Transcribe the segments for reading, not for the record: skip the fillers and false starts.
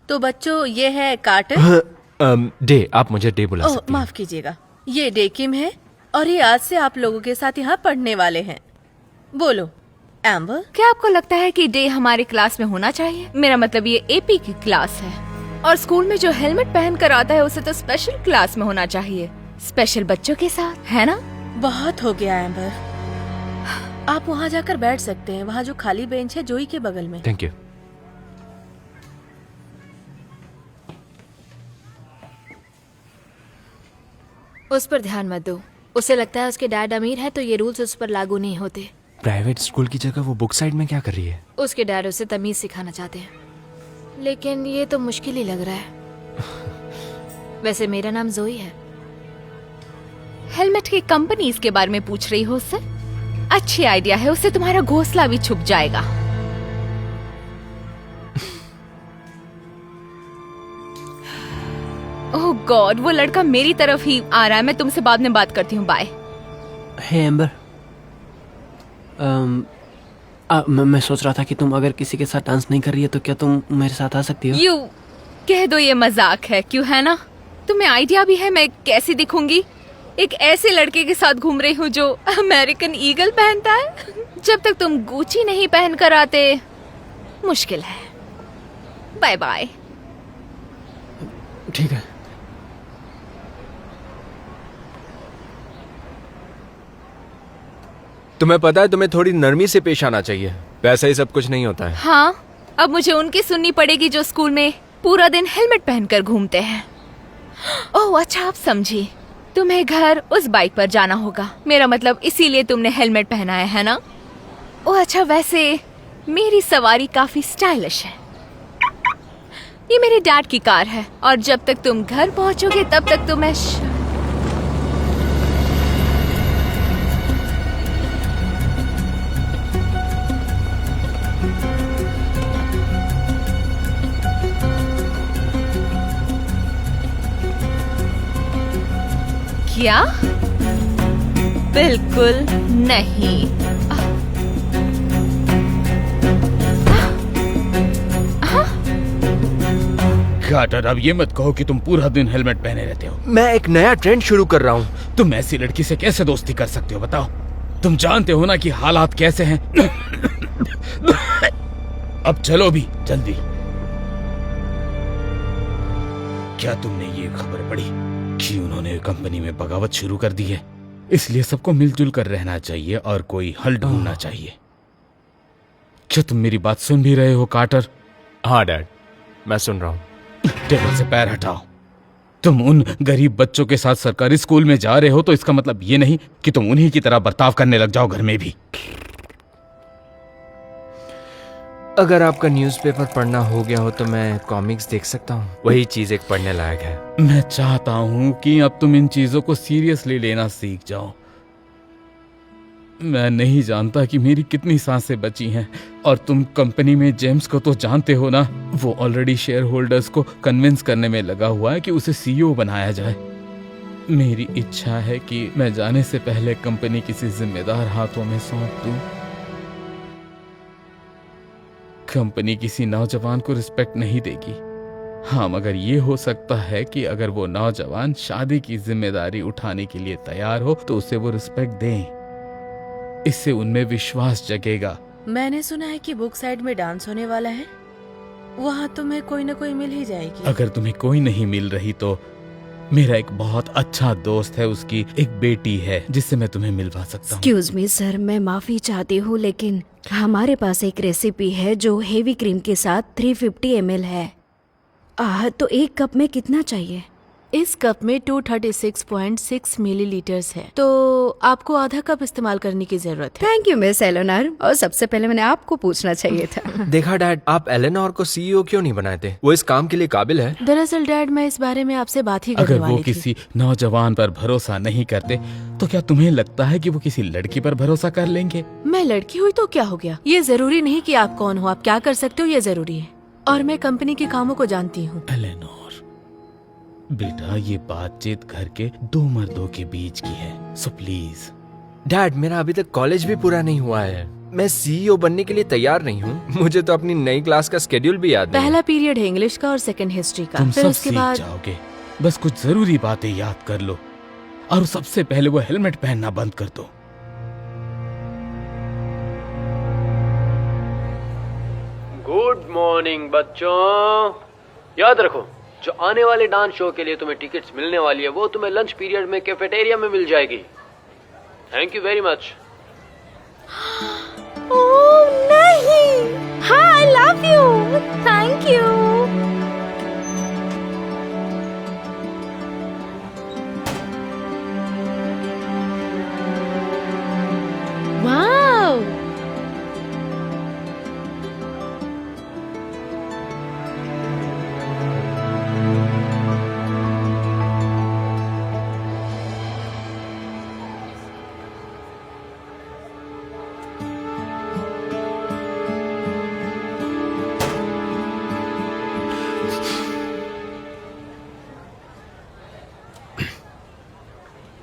तो बच्चों, ये है कार्टर। डे, आप मुझे डे बुला सकती हैं। माफ कीजिएगा, ये डे किम है और ये आज से आप लोगों के साथ यहाँ पढ़ने वाले हैं। बोलो एम्बर। क्या आपको लगता है कि डे हमारे क्लास में होना चाहिए? मेरा मतलब ये एपी की क्लास है और स्कूल में जो हेलमेट पहन कर आता है उसे तो स्पेशल क्लास में होना चाहिए, स्पेशल बच्चों के साथ, है ना? बहुत हो गया एम्बर, आप वहाँ जाकर बैठ सकते हैं। वहाँ जो खाली बेंच है जोई के बगल में। Thank you. उस पर ध्यान मत दो। उसे लगता है उसके डैड अमीर है तो ये रूल्स उस पर लागू नहीं होते। प्राइवेट स्कूल की जगह वो बुक साइड में क्या कर रही है? उसके डैड उसे तमीज सिखाना चाहते हैं, लेकिन ये तो मुश्किल ही लग रहा है। वैसे मेरा नाम जोई है। हेलमेट की कंपनीज के बारे में पूछ रही हो उससे? अच्छी आइडिया है, उससे तुम्हारा घोंसला भी छुप जाएगा। ओह गॉड, वो लड़का मेरी तरफ ही आ रहा है। मैं तुमसे बाद में बात करती हूँ, बाय। हे एम्बर, मैं सोच रहा था कि तुम अगर किसी के साथ डांस नहीं कर रही है तो क्या तुम मेरे साथ आ सकती हो? यू कह दो ये मजाक है, क्यों? है ना? तुम्हें आइडिया भी है मैं कैसी दिखूंगी? एक ऐसे लड़के के साथ घूम रही हूँ जो अमेरिकन ईगल पहनता है। जब तक तुम गुची नहीं पहन कर आते मुश्किल है। Bye bye. ठीक है। तुम्हें पता है तुम्हें थोड़ी नरमी से पेश आना चाहिए, वैसा ही सब कुछ नहीं होता है। हाँ, अब मुझे उनकी सुननी पड़ेगी जो स्कूल में पूरा दिन हेलमेट पहनकर घूमते हैं। ओह अच्छा, आप समझी। तुम्हें घर उस बाइक पर जाना होगा, मेरा मतलब इसीलिए तुमने हेलमेट पहना है ना? ओह अच्छा, वैसे मेरी सवारी काफी स्टाइलिश है। ये मेरे डैड की कार है और जब तक तुम घर पहुंचोगे तब तक तो मैं क्या? बिल्कुल नहीं। कार्टर, अब ये मत कहो कि तुम पूरा दिन हेलमेट पहने रहते हो। मैं एक नया ट्रेंड शुरू कर रहा हूँ। तुम ऐसी लड़की से कैसे दोस्ती कर सकते हो बताओ? तुम जानते हो ना कि हालात कैसे हैं। अब चलो भी जल्दी। क्या तुमने ये खबर पढ़ी कि उन्होंने कंपनी में बगावत शुरू कर दी है? इसलिए सबको मिलजुल कर रहना चाहिए और कोई हल ढूंढना चाहिए। क्या तुम मेरी बात सुन भी रहे हो कार्टर? हाँ डैड, मैं सुन रहा हूँ। टेबल से पैर हटाओ। तुम उन गरीब बच्चों के साथ सरकारी स्कूल में जा रहे हो तो इसका मतलब ये नहीं कि तुम उन्हीं की तरह बर्ताव करने लग जाओ घर में भी। अगर आपका न्यूज़पेपर पढ़ना हो गया हो तो मैं कॉमिक्स देख सकता हूँ, वही चीज एक पढ़ने लायक है। मैं चाहता हूँ कि अब तुम इन चीजों को सीरियसली लेना सीख जाओ। मैं नहीं जानता कि मेरी कितनी सांसें बची हैं और तुम कंपनी में जेम्स को तो जानते हो ना, वो ऑलरेडी शेयर होल्डर्स को कन्विंस करने में लगा हुआ है कि उसे सीईओ बनाया जाए। मेरी इच्छा है कि मैं जाने से पहले कंपनी किसी जिम्मेदार हाथों में सौंप दूं। कंपनी किसी नौजवान को रिस्पेक्ट नहीं देगी। हाँ, मगर ये हो सकता है कि अगर वो नौजवान शादी की जिम्मेदारी उठाने के लिए तैयार हो तो उसे वो रिस्पेक्ट दें। इससे उनमें विश्वास जगेगा। मैंने सुना है कि बुक साइड में डांस होने वाला है, वहाँ तुम्हें कोई न कोई मिल ही जाएगी। अगर तुम्हें कोई नहीं मिल रही तो मेरा एक बहुत अच्छा दोस्त है, उसकी एक बेटी है जिससे मैं तुम्हें मिलवा सकता हूँ। एक्सक्यूज मी सर, मैं माफी चाहती हूँ लेकिन हमारे पास एक रेसिपी है जो हेवी क्रीम के साथ 350 ml है। तो एक कप में कितना चाहिए? इस कप में 236.6 मिलीलीटर्स है, तो आपको आधा कप इस्तेमाल करने की जरूरत है। थैंक यू मिस एलेनोर, और सबसे पहले मैंने आपको पूछना चाहिए था। देखा डैड, आप एलेनोर को सीईओ क्यों नहीं बनाते? वो इस काम के लिए काबिल है। दरअसल डैड, मैं इस बारे में आपसे बात ही करने अगर वाली वो थी। किसी नौजवान पर भरोसा नहीं करते तो क्या तुम्हें लगता है कि वो किसी लड़की पर भरोसा कर लेंगे? मैं लड़की हुई तो क्या हो गया? ये जरूरी नहीं कि आप कौन हो, आप क्या कर सकते हो ये जरूरी है। और मैं कंपनी के कामों को जानती हूँ। एलेनोर बेटा, ये बातचीत घर के दो मर्दों के बीच की है, सो प्लीज। डैड, मेरा अभी तक कॉलेज भी पूरा नहीं हुआ है। मैं सीईओ बनने के लिए तैयार नहीं हूँ। मुझे तो अपनी नई क्लास का स्केड्यूल भी याद नहीं है। पहला पीरियड है इंग्लिश का और सेकंड हिस्ट्री का। तुम फिर सब उसके सीख बाद जाओगे। बस कुछ जरूरी बातें याद कर लो और सबसे पहले वो हेलमेट पहनना बंद कर दो। गुड मॉर्निंग बच्चों। याद रखो, जो आने वाले डांस शो के लिए तुम्हें टिकट्स मिलने वाली है वो तुम्हें लंच पीरियड में कैफेटेरिया में मिल जाएगी। Thank you very much. ओह नहीं, हाँ I love you, thank you. Wow,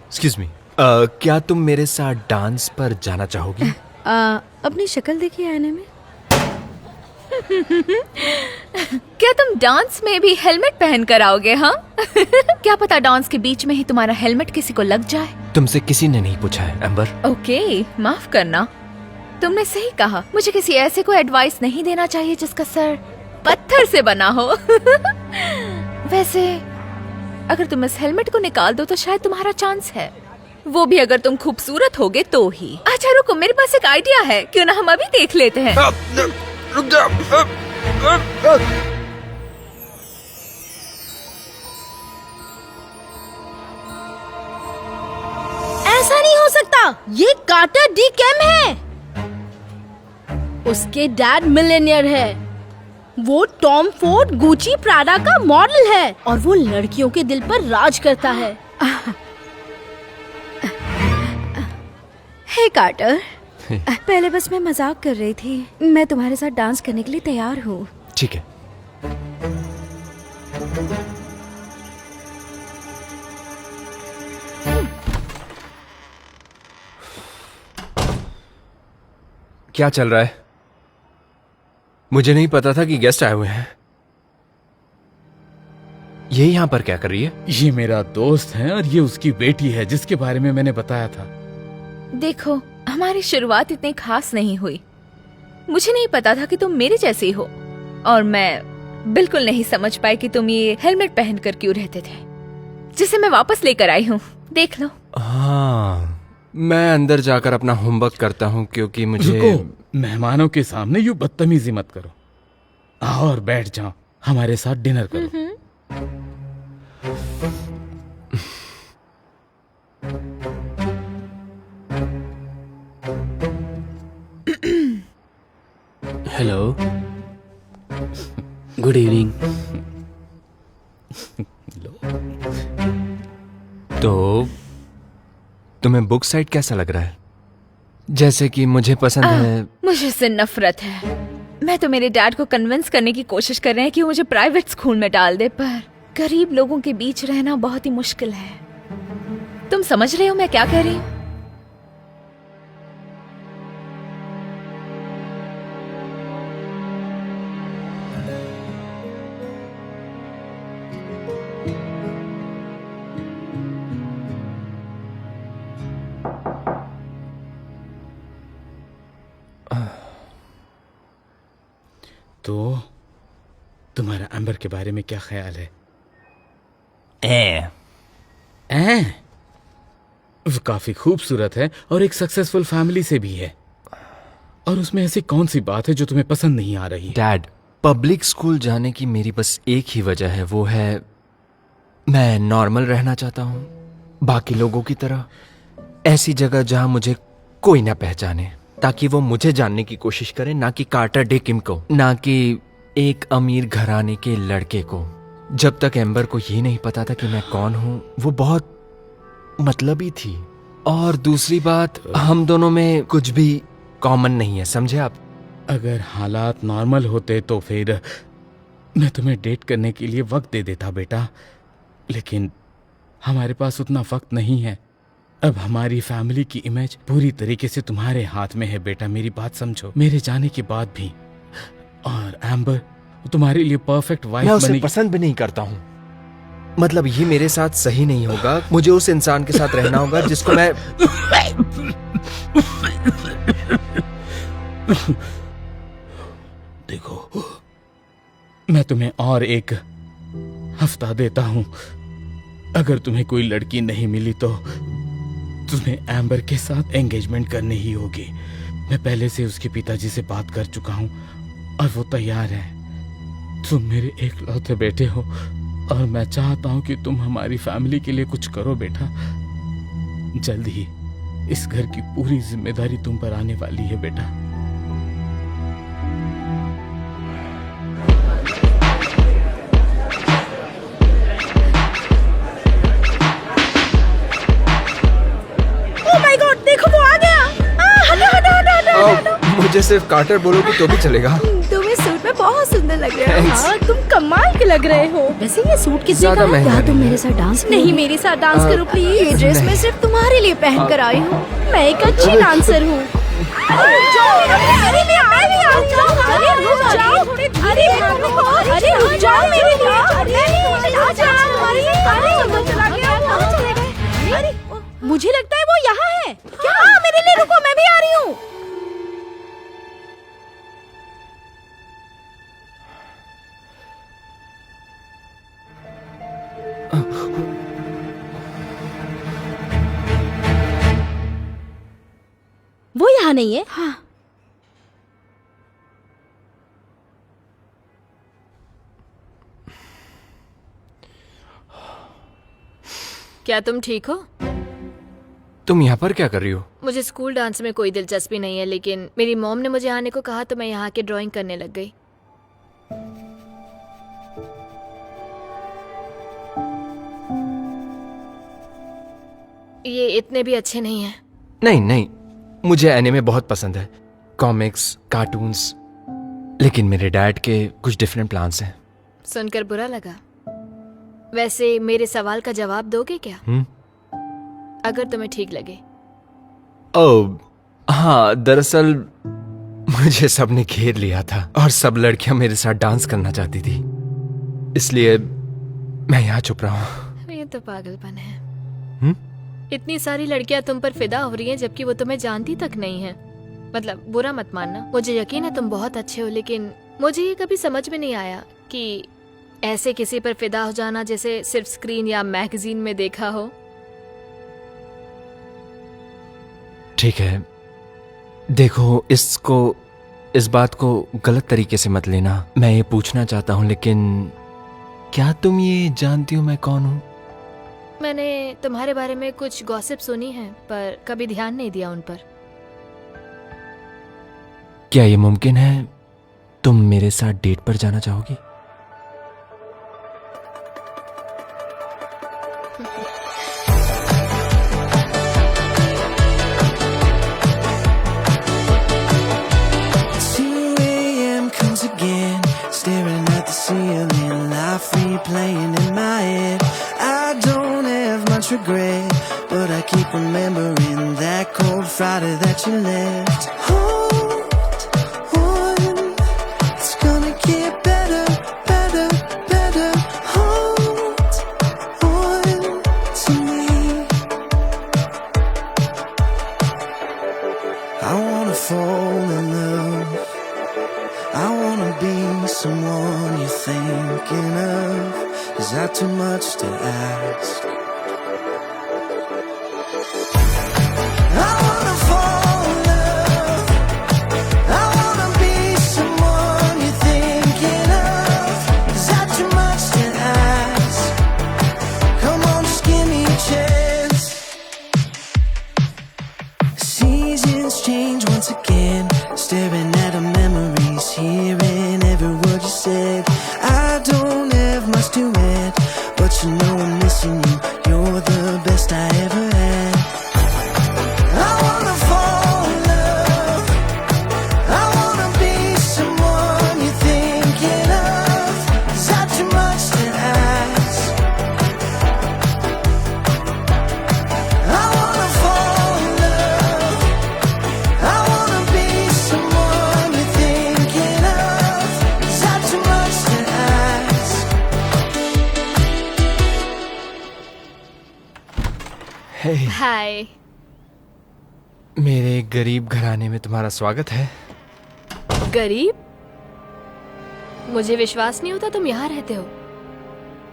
excuse me, क्या तुम मेरे साथ डांस पर जाना चाहोगी? अपनी शक्ल देखी आईने में। क्या तुम डांस में भी हेलमेट पहन कर आओगे? हाँ क्या पता डांस के बीच में ही तुम्हारा हेलमेट किसी को लग जाए। तुमसे किसी ने नहीं पूछा है एम्बर। ओके, माफ करना, तुमने सही कहा। मुझे किसी ऐसे को एडवाइस नहीं देना चाहिए जिसका सर पत्थर से बना हो। वैसे अगर तुम इस हेलमेट को निकाल दो तो शायद तुम्हारा चांस है, वो भी अगर तुम खूबसूरत होगे तो ही। अच्छा रुको, मेरे पास एक आइडिया है, क्यों ना हम अभी देख लेते हैं। रुक जा। ऐसा नहीं हो सकता, ये कार्टर डी कैम है। उसके डैड मिलियनियर है। वो टॉम फोर्ड गुची प्राडा का मॉडल है और वो लड़कियों के दिल पर राज करता है। हे कार्टर, पहले बस मैं मजाक कर रही थी। मैं तुम्हारे साथ डांस करने के लिए तैयार हूँ। ठीक है। क्या चल रहा है? मुझे नहीं पता था कि गेस्ट आए हुए हैं। ये यहाँ पर क्या कर रही है? ये मेरा दोस्त है और ये उसकी बेटी है जिसके बारे में मैंने बताया था। देखो, हमारी शुरुआत इतनी खास नहीं हुई। मुझे नहीं पता था कि तुम मेरे जैसे ही हो और मैं बिल्कुल नहीं समझ पाई कि तुम ये हेलमेट पहनकर क्यों रहते थे, जिसे मैं वापस लेकर आई हूँ। देख लो। हाँ, मैं अंदर जाकर अपना होमवर्क करता हूँ क्योंकि मुझे। रुको, मेहमानों के सामने यूं बदतमीजी मत करो। आओ और बैठ जाओ, हमारे साथ डिनर करो। Hello, good evening. तो तुम्हें बुक साइट कैसा लग रहा है? जैसे कि मुझे पसंद है। मुझे इससे नफरत है। मैं तो मेरे डैड को कन्विंस करने की कोशिश कर रहे हैं कि वो मुझे प्राइवेट स्कूल में डाल दे, पर गरीब लोगों के बीच रहना बहुत ही मुश्किल है। तुम समझ रहे हो मैं क्या कह रही हूँ? तो तुम्हारा एम्बर के बारे में क्या ख्याल है? वो काफी खूबसूरत है और एक सक्सेसफुल फैमिली से भी है। और उसमें ऐसी कौन सी बात है जो तुम्हें पसंद नहीं आ रही? डैड, पब्लिक स्कूल जाने की मेरी बस एक ही वजह है, वो है मैं नॉर्मल रहना चाहता हूँ, बाकी लोगों की तरह। ऐसी जगह जहां मुझे कोई ना पहचाने, ताकि वो मुझे जानने की कोशिश करे, ना कि कार्टर डे किम को, ना कि एक अमीर घराने के लड़के को। जब तक एम्बर को ये नहीं पता था कि मैं कौन हूं, वो बहुत मतलबी थी। और दूसरी बात, हम दोनों में कुछ भी कॉमन नहीं है, समझे आप? अगर हालात नॉर्मल होते तो फिर मैं तुम्हें डेट करने के लिए वक्त दे देता बेटा, लेकिन हमारे पास उतना वक्त नहीं है। अब हमारी फैमिली की इमेज पूरी तरीके से तुम्हारे हाथ में है बेटा, मेरी बात समझो। मेरे जाने के बाद भी। और एम्बर तुम्हारे लिए परफेक्ट वाइफ मैं उसे बनेगी। पसंद भी नहीं करता हूँ। मतलब ये मेरे साथ सही नहीं होगा। मुझे उस इंसान के साथ रहना होगा जिसको मैं देखो, मैं तुम्हें और एक हफ्ता देता हूं। अगर तुम्हें कोई लड़की नहीं मिली तो तुम्हें एम्बर के साथ एंगेजमेंट करनी ही होगी। मैं पहले से उसके पिताजी से बात कर चुका हूं और वो तैयार है। तुम मेरे एकलौते बेटे हो और मैं चाहता हूं कि तुम हमारी फैमिली के लिए कुछ करो बेटा। जल्द ही इस घर की पूरी जिम्मेदारी तुम पर आने वाली है बेटा। देखो वो आ गया। हटो हटो हटो हटो। मुझे सिर्फ कार्टर बोलोगी तो भी चलेगा। तुम इस सूट में बहुत सुंदर लग रहे हो। Thanks. हाँ, तुम कमाल के लग रहे हो। वैसे ये सूट कितने ज्यादा का है? महंगा क्या तुम नहीं मेरे साथ डांस नहीं मेरे साथ डांस करो प्लीज। ये ड्रेस मैं सिर्फ तुम्हारे लिए पहन कर आई हूँ। मैं एक अच्छी डांसर हूँ। अरे रुक जाओ, अरे मैं आ रही हूँ। अरे रुक जाओ, अरे रुक जाओ मेरे लिए। अरे मुझे लगता है वो यहाँ है। क्या? मेरे लिए रुको, मैं भी आ रही हूँ। वो यहाँ नहीं है। हाँ। क्या तुम ठीक हो? तुम यहाँ पर क्या कर रही हो? मुझे स्कूल डांस में कोई दिलचस्पी नहीं है, लेकिन मेरी मॉम ने मुझे आने को कहा तो मैं यहाँ के ड्राइंग करने लग गई। ये इतने भी अच्छे नहीं हैं। नहीं नहीं, मुझे एनिमे बहुत पसंद है, कॉमिक्स, कार्टून्स। लेकिन मेरे डैड के कुछ डिफरेंट प्लान्स हैं। सुनकर बुरा लगा। वैसे मेरे सवाल का जवाब दोगे क्या? अगर तुम्हें ठीक लगे। ओह हाँ, दरअसल मुझे सबने घेर लिया था और सब लड़कियां मेरे साथ डांस करना चाहती थी, इसलिए मैं यहाँ छुप रहा हूँ। ये तो पागलपन है। इतनी सारी लड़कियां तुम पर फिदा हो रही हैं जबकि वो तुम्हें जानती तक नहीं है। मतलब बुरा मत मानना, मुझे यकीन है तुम बहुत अच्छे हो, लेकिन मुझे ये कभी समझ में नहीं आया कि ऐसे किसी पर फिदा हो जाना जैसे सिर्फ स्क्रीन या मैगजीन में देखा हो। ठीक है, देखो इस बात को गलत तरीके से मत लेना। मैं ये पूछना चाहता हूँ, लेकिन क्या तुम ये जानती हो मैं कौन हूँ? मैंने तुम्हारे बारे में कुछ गॉसिप सुनी है, पर कभी ध्यान नहीं दिया उन पर। क्या ये मुमकिन है तुम मेरे साथ डेट पर जाना चाहोगी? Replaying in my head, I don't have much regret, but I keep remembering that cold Friday that you left. Hold on, it's gonna get better, better, better. Hold on to me. I wanna fall in love, I wanna be someone you're thinking of. Is that too much to ask? I wanna fall in love, I wanna be someone you're thinking of. Is that too much to ask? Come on, just give me a chance. Seasons change once again, staring at our memories, hearing every word you said. I don't have much to add, but you know I'm missing you. You're the best I ever had. I wanna fall in love, I wanna be someone you're thinking of. Is that too much to ask? I wanna हे, हाय। मेरे गरीब घराने में तुम्हारा स्वागत है। गरीब? मुझे विश्वास नहीं होता तुम यहाँ रहते हो।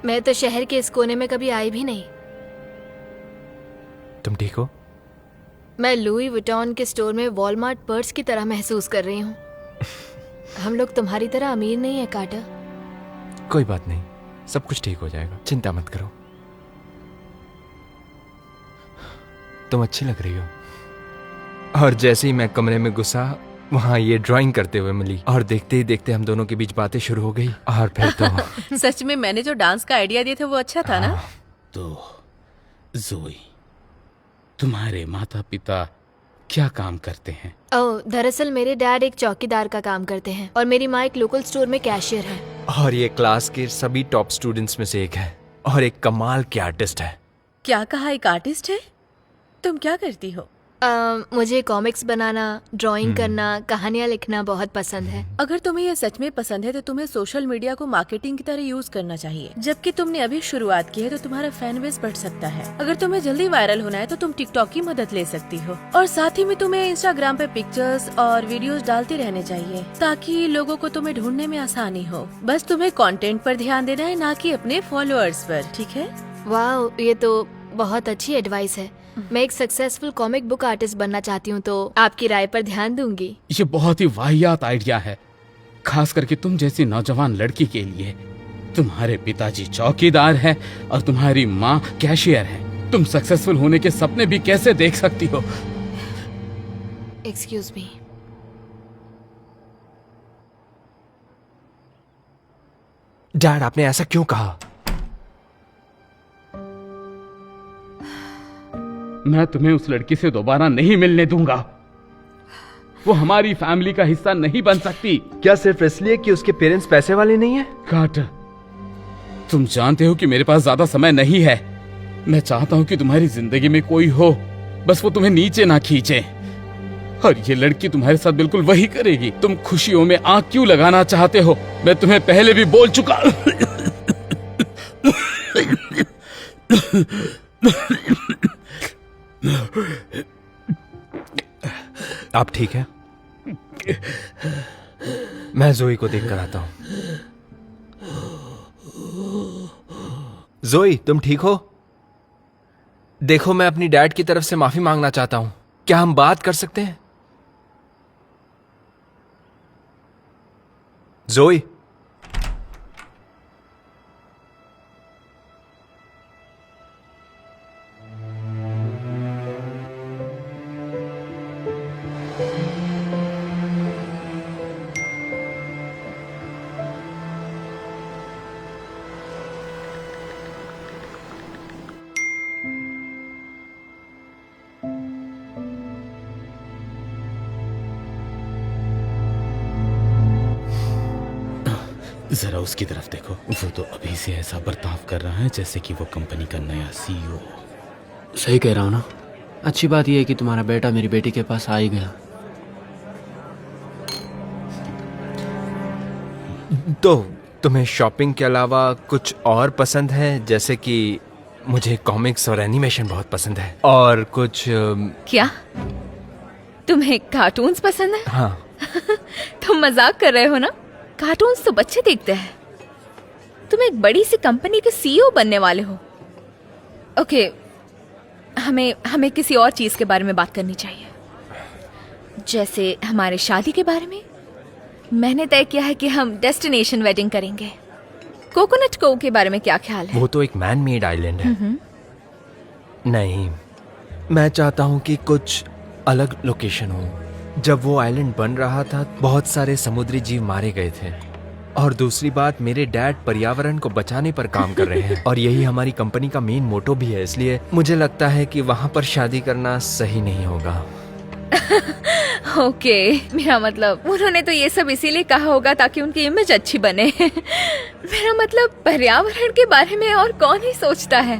मैं तो शहर के इस कोने में कभी आई भी नहीं। तुम ठीक हो? मैं लुई विटॉन के स्टोर में वॉलमार्ट पर्स की तरह महसूस कर रही हूँ। हम लोग तुम्हारी तरह अमीर नहीं है कार्टर। कोई बात नहीं, सब कुछ ठीक हो जाएगा, चिंता मत करो। तुम अच्छी लग रही हो। और जैसे ही मैं कमरे में घुसा, वहाँ ये ड्राइंग करते हुए मिली और देखते ही देखते हम दोनों के बीच बातें शुरू हो गई। और फिर तो सच में मैंने जो डांस का आइडिया दिया था वो अच्छा था ना? तो जोई, तुम्हारे माता पिता क्या काम करते हैं? ओह, दरअसल मेरे डैड एक चौकीदार का काम करते हैं और मेरी माँ एक लोकल स्टोर में कैशियर है। और ये क्लास के सभी टॉप स्टूडेंट्स में से एक है और एक कमाल की आर्टिस्ट है। क्या कहा, एक आर्टिस्ट है? तुम क्या करती हो? मुझे कॉमिक्स बनाना, ड्राइंग करना, कहानियाँ लिखना बहुत पसंद है। अगर तुम्हें ये सच में पसंद है तो तुम्हें सोशल मीडिया को मार्केटिंग की तरह यूज करना चाहिए। जबकि तुमने अभी शुरुआत की है तो तुम्हारा फैन बेस बढ़ सकता है। अगर तुम्हें जल्दी वायरल होना है तो तुम टिकटॉक की मदद ले सकती हो। और साथ ही में तुम्हें इंस्टाग्राम पे पिक्चर्स और वीडियोस डालते रहने चाहिए ताकि लोगों को तुम्हें ढूंढने में आसानी हो। बस तुम्हें कंटेंट पर ध्यान देना है, ना कि अपने फॉलोअर्स पर, ठीक है? वाह, ये तो बहुत अच्छी एडवाइस है। मैं एक सक्सेसफुल कॉमिक बुक आर्टिस्ट बनना चाहती हूँ, तो आपकी राय पर ध्यान दूंगी। ये बहुत ही वाहियात आइडिया है, खास करके तुम जैसी नौजवान लड़की के लिए। तुम्हारे पिताजी चौकीदार हैं और तुम्हारी माँ कैशियर है। तुम सक्सेसफुल होने के सपने भी कैसे देख सकती हो? Excuse me. डैड, आपने ऐसा क्यों कहा? मैं तुम्हें उस लड़की से दोबारा नहीं मिलने दूंगा। वो हमारी फैमिली का हिस्सा नहीं बन सकती। क्या सिर्फ इसलिए कि उसके पेरेंट्स पैसे वाले नहीं हैं? कार्टर, तुम जानते हो कि मेरे पास ज्यादा समय नहीं है। मैं चाहता हूं कि तुम्हारी जिंदगी में कोई हो, बस वो तुम्हें नीचे ना खींचे। और ये लड़की तुम्हारे साथ बिल्कुल वही करेगी। तुम खुशियों में आग क्यों लगाना चाहते हो? मैं तुम्हें पहले भी बोल चुका। आप ठीक है? मैं जोई को देख कर आता हूं। जोई, तुम ठीक हो? देखो, मैं अपनी डैड की तरफ से माफी मांगना चाहता हूं। क्या हम बात कर सकते हैं? जोई, जरा उसकी तरफ देखो। वो तो अभी से ऐसा बर्ताव कर रहा है जैसे कि वो कंपनी का नया सीईओ। सही कह रहा हूँ ना? अच्छी बात यह है कि तुम्हारा बेटा मेरी बेटी के पास आ ही गया। तो तुम्हें शॉपिंग के अलावा कुछ और पसंद है? जैसे कि मुझे कॉमिक्स और एनिमेशन बहुत पसंद है। और कुछ क्या तुम्हें कार्टून्स पसंद है? हाँ। तुम मजाक कर रहे हो ना? कार्टून्स तो बच्चे देखते हैं। तुम एक बड़ी सी कंपनी के सीईओ बनने वाले हो। ओके, हमें किसी और चीज के बारे में बात करनी चाहिए। जैसे हमारे शादी के बारे में। मैंने तय किया है कि हम डेस्टिनेशन वेडिंग करेंगे। कोकोनट कोव के बारे में क्या ख्याल है? वो तो एक मैन मेड आइलैंड है। नहीं, मैं चाहता हूँ कि कुछ अलग लोकेशन हो। जब वो आइलैंड बन रहा था, बहुत सारे समुद्री जीव मारे गए थे। और दूसरी बात, मेरे डैड पर्यावरण को बचाने पर काम कर रहे हैं और यही हमारी कंपनी का मेन मोटो भी है। इसलिए मुझे लगता है कि वहाँ पर शादी करना सही नहीं होगा। ओके, मेरा मतलब उन्होंने तो ये सब इसीलिए कहा होगा ताकि उनकी इमेज अच्छी बने। मेरा मतलब पर्यावरण के बारे में और कौन ही सोचता है।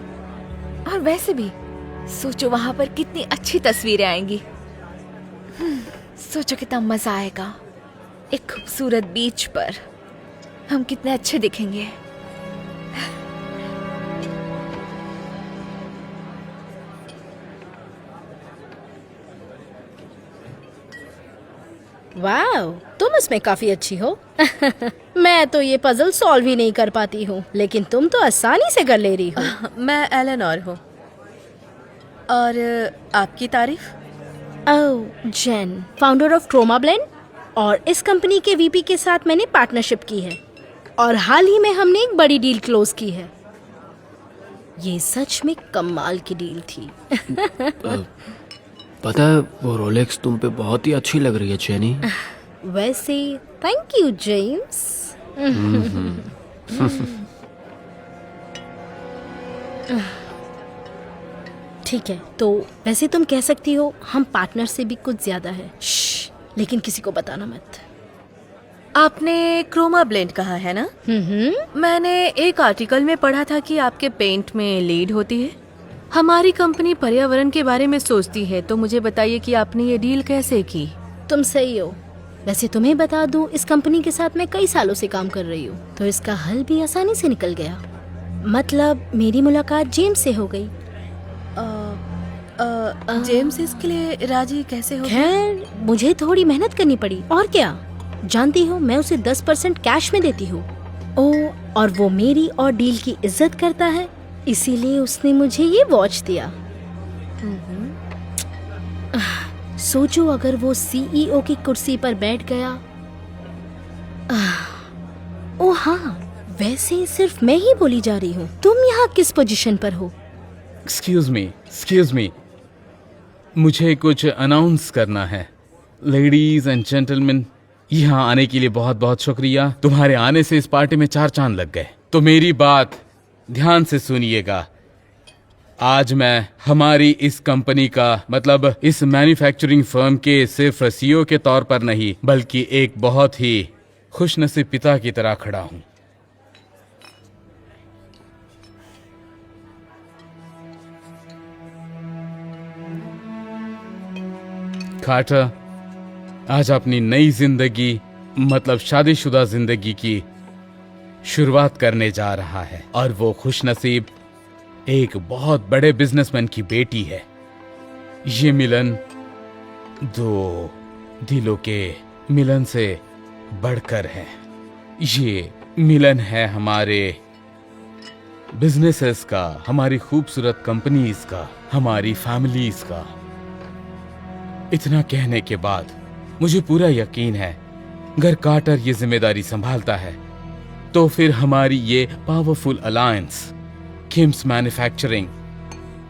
और वैसे भी सोचो वहां पर कितनी अच्छी तस्वीरें आएंगी। सोचो कितना मजा आएगा। एक खूबसूरत बीच पर हम कितने अच्छे दिखेंगे। वाह, तुम इसमें काफी अच्छी हो। मैं तो ये पजल सॉल्व ही नहीं कर पाती हूँ, लेकिन तुम तो आसानी से कर ले रही हो। मैं एलेनोर हूँ। और आपकी तारीफ? ओह, जेन, फाउंडर ऑफ क्रोमा ब्लेंड, और इस कंपनी के वीपी के साथ मैंने पार्टनरशिप की है और हाल ही में हमने एक बड़ी डील क्लोज की है। ये सच में कमाल की डील थी। पता है वो रोलेक्स तुम पे बहुत ही अच्छी लग रही है चैनी। वैसे थैंक यू जेम्स। ठीक है, तो वैसे तुम कह सकती हो हम पार्टनर से भी कुछ ज्यादा है। लेकिन किसी को बताना मत। आपने क्रोमा ब्लेंड कहा है ना? मैंने एक आर्टिकल में पढ़ा था कि आपके पेंट में लीड होती है। हमारी कंपनी पर्यावरण के बारे में सोचती है, तो मुझे बताइए कि आपने ये डील कैसे की? तुम सही हो। वैसे तुम्हें बता दूं, इस कंपनी के साथ मैं कई सालों से काम कर रही हूँ, तो इसका हल भी आसानी से निकल गया। मतलब मेरी मुलाकात जेम्स से हो गई। जेम्स इसके लिए राजी कैसे हो? खैर, मुझे थोड़ी मेहनत करनी पड़ी, और क्या। जानती हो, मैं उसे 10% कैश में देती हूँ। ओह, और वो मेरी और डील की इज्जत करता है, इसीलिए उसने मुझे ये वॉच दिया। सोचो अगर वो सीईओ की कुर्सी पर बैठ गया। ओह हाँ, वैसे सिर्फ मैं ही बोली जा रही हूँ। तुम यहाँ किस पोजीशन पर हो? एक्सक्यूज मी, मुझे कुछ अनाउंस करना है। लेडीज एंड जेंटलमैन, यहाँ आने के लिए बहुत बहुत शुक्रिया। तुम्हारे आने से इस पार्टी में 4 चांद लग गए। तो मेरी बात ध्यान से सुनिएगा। आज मैं हमारी इस कंपनी का, मतलब इस मैन्युफैक्चरिंग फर्म के सिर्फ सीईओ के तौर पर नहीं, बल्कि एक बहुत ही खुशनसीब पिता की तरह खड़ा हूं। कार्टर आज अपनी नई जिंदगी, मतलब शादीशुदा जिंदगी की शुरुआत करने जा रहा है, और वो खुशनसीब एक बहुत बड़े बिजनेसमैन की बेटी है। ये मिलन 2 दिलों के मिलन से बढ़कर है। ये मिलन है हमारे बिजनेसेस का, हमारी खूबसूरत कंपनीज का, हमारी फैमिलीज का। इतना कहने के बाद मुझे पूरा यकीन है, अगर कार्टर ये जिम्मेदारी संभालता है तो फिर हमारी ये पावरफुल अलायंस किम्स मैन्युफैक्चरिंग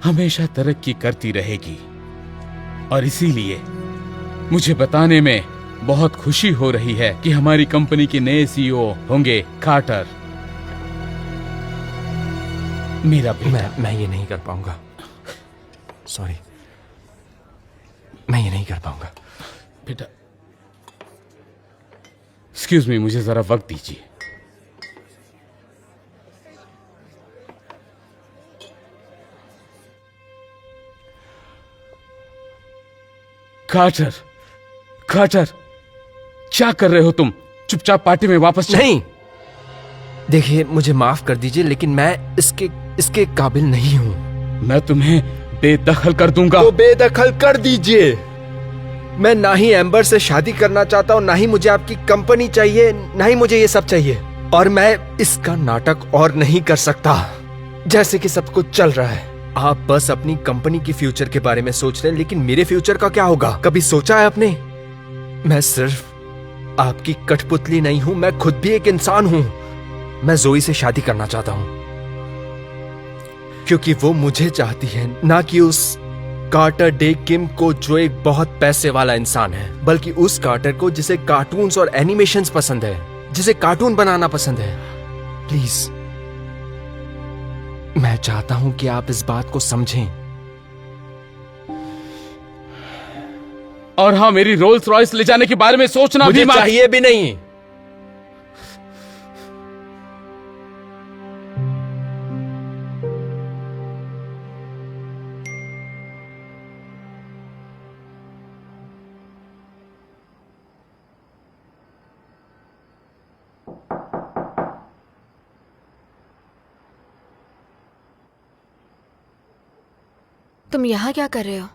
हमेशा तरक्की करती रहेगी। और इसीलिए मुझे बताने में बहुत खुशी हो रही है कि हमारी कंपनी के नए सीईओ होंगे कार्टर, मेरा बेटा। मैं ये नहीं कर पाऊंगा। सॉरी, मैं ये नहीं कर पाऊंगा। बेटा, एक्सक्यूज मी, मुझे जरा वक्त दीजिए। कार्टर, कार्टर, क्या कर रहे हो तुम? चुपचाप पार्टी में वापस चलो। नहीं, देखिए मुझे माफ कर दीजिए, लेकिन मैं इसके काबिल नहीं हूं। मैं तुम्हें बेदखल कर दूंगा। तो बेदखल कर दीजिए। मैं ना ही एम्बर से शादी करना चाहता हूँ, ना ही मुझे आपकी कंपनी चाहिए, ना ही मुझे ये सब चाहिए। और मैं इसका नाटक और नहीं कर सकता जैसे कि सब कुछ चल रहा है। आप बस अपनी कंपनी की फ्यूचर के बारे में सोच रहे हैं, लेकिन मेरे फ्यूचर का क्या होगा? कभी सोचा है आपने? मैं सिर्फ आपकी कठपुतली नहीं हूं, मैं खुद भी एक इंसान हूं। मैं जोई से शादी करना चाहता हूं क्योंकि वो मुझे चाहती है, ना कि उस कार्टर डे किम को जो एक बहुत पैसे वाला इंसान है, बल्कि उस कार्टर को जिसे कार्टून्स और एनिमेशंस पसंद है, जिसे कार्टून बनाना पसंद है। प्लीज, मैं चाहता हूं कि आप इस बात को समझें। और हाँ, मेरी रोल्स रॉयस ले जाने के बारे में सोचना मुझे भी मत। चाहिए भी नहीं। तुम यहाँ क्या कर रहे हो?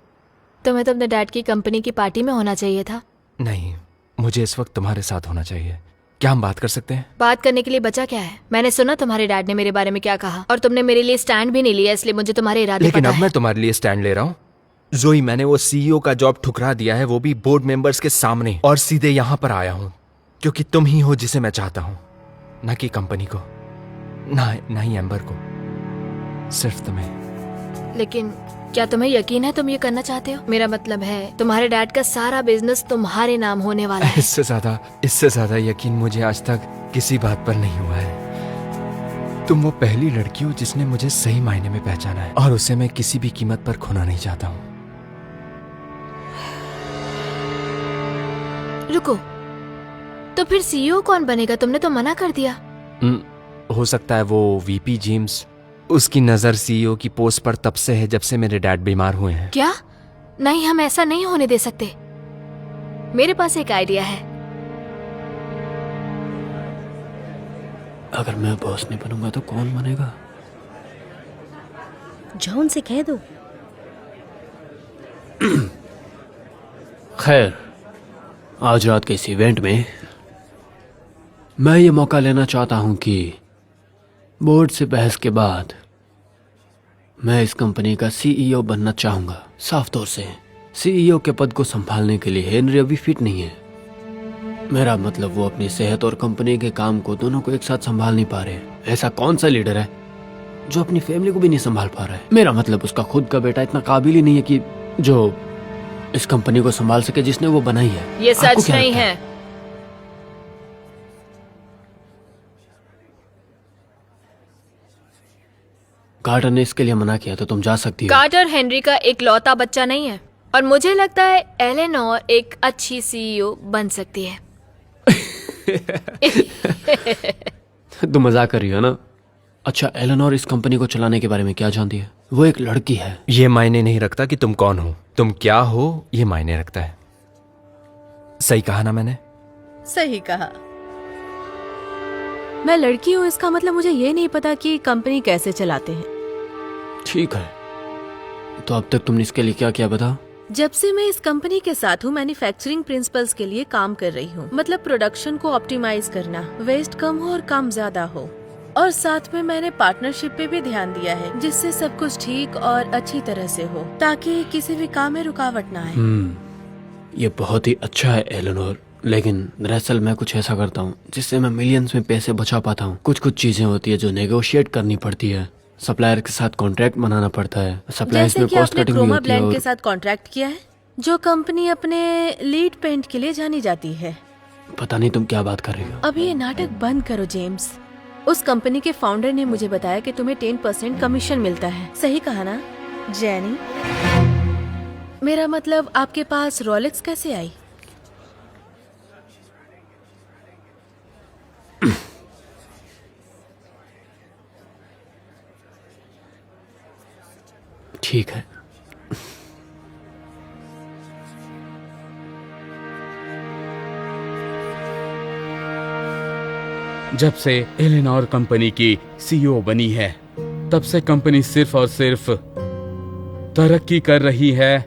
तुम्हें तो अपने डैड की कंपनी की पार्टी में होना चाहिए था। नहीं, मुझे इस वक्त तुम्हारे साथ होना चाहिए। क्या हम बात कर सकते हैं? बात करने के लिए बचा क्या है? मैंने सुना तुम्हारे डैड ने मेरे बारे में क्या कहा, और तुमने मेरे लिए स्टैंड भी नहीं लिया, इसलिए मुझे तुम्हारे इरादे लेकिन पता अब है। मैं तुम्हारे लिए स्टैंड ले रहा हूँ। जोई, मैंने वो सीईओ का जॉब ठुकरा दिया है, वो भी बोर्ड मेंबर्स के सामने, और सीधे यहाँ पर आया हूँ क्योंकि तुम ही हो जिसे मैं चाहता हूँ, ना कि कंपनी को, ना ही एम्बर को, सिर्फ तुम्हें। लेकिन क्या तुम्हें यकीन है तुम ये करना चाहते हो? मेरा मतलब है तुम्हारे डैड का सारा बिजनेस तुम्हारे नाम होने वाला है। इससे ज्यादा यकीन मुझे आज तक किसी बात पर नहीं हुआ है। तुम वो पहली लड़की हो जिसने मुझे सही मायने में पहचाना है, और उसे मैं किसी भी कीमत पर खोना नहीं चाहता हूँ। रुको, तो फिर सीईओ कौन बनेगा? तुमने तो मना कर दिया। हो सकता है वो वीपी जेम्स, उसकी नजर सीईओ की पोस्ट पर तब से है जब से मेरे डैड बीमार हुए हैं। क्या? नहीं, हम ऐसा नहीं होने दे सकते। मेरे पास एक आइडिया है। अगर मैं बॉस नहीं बनूंगा तो कौन बनेगा? जॉन से कह दो। खैर, आज रात के इस इवेंट में मैं ये मौका लेना चाहता हूं कि बोर्ड से बहस के बाद मैं इस कंपनी का सीईओ बनना चाहूंगा। साफ तौर से सीईओ के पद को संभालने के लिए हेनरी अभी फिट नहीं है। मेरा मतलब वो अपनी सेहत और कंपनी के काम को दोनों को एक साथ संभाल नहीं पा रहे। ऐसा कौन सा लीडर है जो अपनी फैमिली को भी नहीं संभाल पा रहा है? मेरा मतलब उसका खुद का बेटा इतना काबिल ही नहीं है कि जो इस कंपनी को संभाल सके जिसने वो बनाई है। ये आपको सच क्या नहीं लगता है। कार्टर ने इसके लिए मना किया तो तुम जा सकती हो। कार्टर हेनरी का एक लौता बच्चा नहीं है, और मुझे लगता है एलेनोर एक अच्छी सीईओ बन सकती है। तुम मजाक कर रही हो ना? अच्छा, एलेनोर इस कंपनी को चलाने के बारे में क्या जानती है? वो एक लड़की है। ये मायने नहीं रखता कि तुम कौन हो, तुम क्या हो ये मायने रखता है। सही कहा ना मैंने? सही कहा। मैं लड़की हूँ, इसका मतलब मुझे ये नहीं पता कि कंपनी कैसे चलाते हैं। ठीक है, तो अब तक तुमने इसके लिए क्या किया बताओ? जब से मैं इस कंपनी के साथ हूँ, मैन्युफैक्चरिंग प्रिंसिपल्स के लिए काम कर रही हूँ। मतलब प्रोडक्शन को ऑप्टिमाइज करना, वेस्ट कम हो और काम ज्यादा हो। और साथ में मैंने पार्टनरशिप पे भी ध्यान दिया है, जिससे सब कुछ ठीक और अच्छी तरह से हो, ताकि किसी भी काम में रुकावट ना आए। ये बहुत ही अच्छा है एलेनोर, लेकिन दरअसल मैं कुछ ऐसा करता हूँ जिससे मैं मिलियंस में पैसे बचा पाता हूँ। कुछ चीजें होती है जो नेगोशिएट करनी पड़ती है, सप्लायर के साथ कॉन्ट्रैक्ट बनाना पड़ता है, सप्लायर्स में जैसे कि कॉस्ट आपने कटिंग भी क्रोमा होती है। ब्लैंड और के साथ कॉन्ट्रैक्ट किया है, जो कंपनी अपने लीड पेंट के लिए जानी जाती है। पता नहीं तुम क्या बात कर रही हो। अब ये नाटक बंद करो जेम्स। उस कंपनी के फाउंडर ने मुझे बताया कि तुम्हें 10% कमीशन मिलता है। सही कहा ना जैनी? मेरा मतलब आपके पास रोलेक्स कैसे आई? ठीक है, जब से एलेनोर कंपनी की सीईओ बनी है, तब से कंपनी सिर्फ और सिर्फ तरक्की कर रही है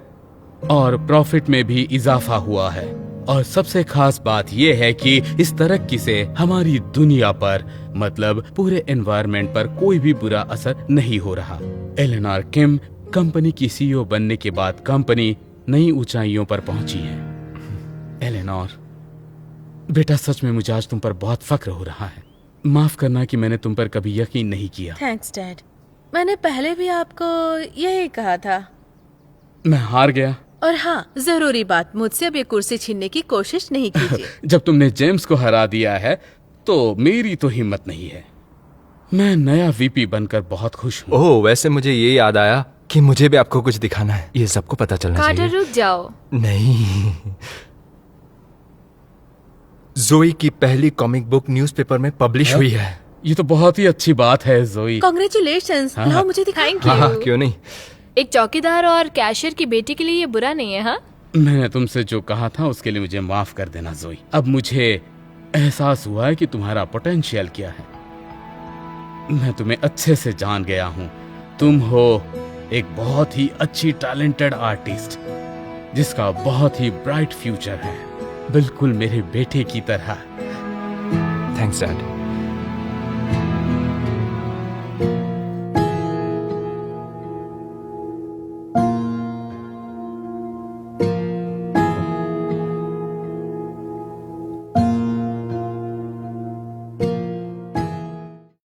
और प्रॉफिट में भी इजाफा हुआ है। और सबसे खास बात यह है कि इस तरक्की से हमारी दुनिया पर, मतलब पूरे एनवायरनमेंट पर कोई भी बुरा असर नहीं हो रहा। एलेनोर किम कंपनी की सीईओ बनने के बाद कंपनी नई ऊंचाइयों पर पहुंची है। एलेनोर बेटा, सच में मुझे आज तुम पर बहुत फक्र हो रहा है। माफ करना कि मैंने तुम पर कभी यकीन नहीं किया। Thanks dad. मैंने पहले भी आपको यही कहा था। मैं हार गया। और हाँ, जरूरी बात, मुझसे अब ये कुर्सी छीनने की कोशिश नहीं कीजिए। जब तुमने जेम्स को हरा दिया है तो मेरी तो हिम्मत नहीं है। मैं नया वीपी बनकर बहुत खुश हूँ। ओह, वैसे मुझे ये याद आया कि मुझे भी आपको कुछ दिखाना है। ये सबको पता चलना कार्टर चाहिए। रुक जाओ। नहीं, जोई की पहली कॉमिक बुक न्यूज़पेपर में पब्लिश हुई है। ये तो बहुत ही अच्छी बात है जोई। कॉन्ग्रेचुलेशंस। हाँ। लाओ मुझे दिखाएं। थैंक हाँ, यू। क्यों नहीं। एक चौकीदार और कैशियर की बेटी के लिए ये बुरा नहीं है। हाँ, मैंने तुमसे जो कहा था उसके लिए मुझे माफ कर देना जोई। अब मुझे एहसास हुआ है कि तुम्हारा पोटेंशियल क्या है। मैं तुम्हें अच्छे से जान गया हूँ। तुम हो एक बहुत ही अच्छी टैलेंटेड आर्टिस्ट जिसका बहुत ही ब्राइट फ्यूचर है। बिल्कुल मेरे बेटे की तरह। Thanks dad.